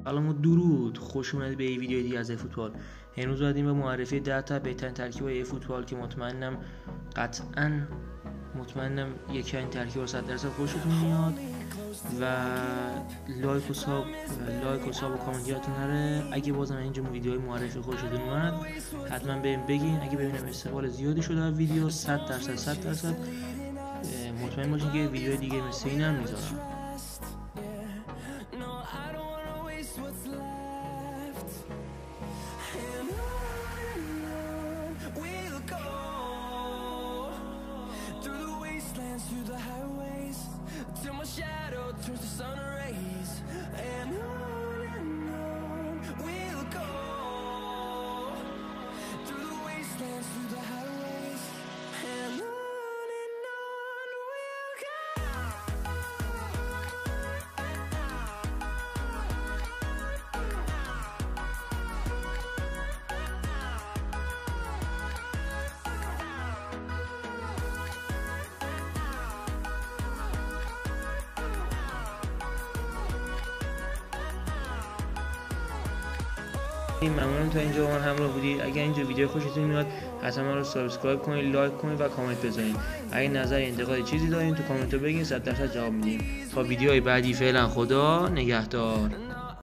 سلام و درود، خوش اومدید به این ویدیو دیگه از فوتبال. امروز اومدیم به معرفی 10 تا بهترین ترکیب‌های فوتبال که مطمئنم یکی این ترکیب‌ها 100% خوشتون میاد و لایک و ساب و کامنت یادتون نره. اگه بازم اینجا ویدیوهای معرفی خوشتون اومد حتما بهم بگین. اگه ببینم استقبال زیادی شده از ویدیو 100% مطمئن باشین که ویدیو دیگه مثل اینم میذارم. Through the highways till my shadow turns to sun rays, and on we'll go through the wastelands, through the highways, and on we'll go. ممنونم تا اینجا با من همراه بودید. اگر اینجا ویدیو خوشتون میاد حتما ما رو سابسکرایب کنید، لایک کنید و کامنت بذارید. اگه نظر انتقادی چیزی دارین تو کامنت رو بگین، 100% جواب میدیم. تا ویدیوهای بعدی فعلا خدا نگهدار.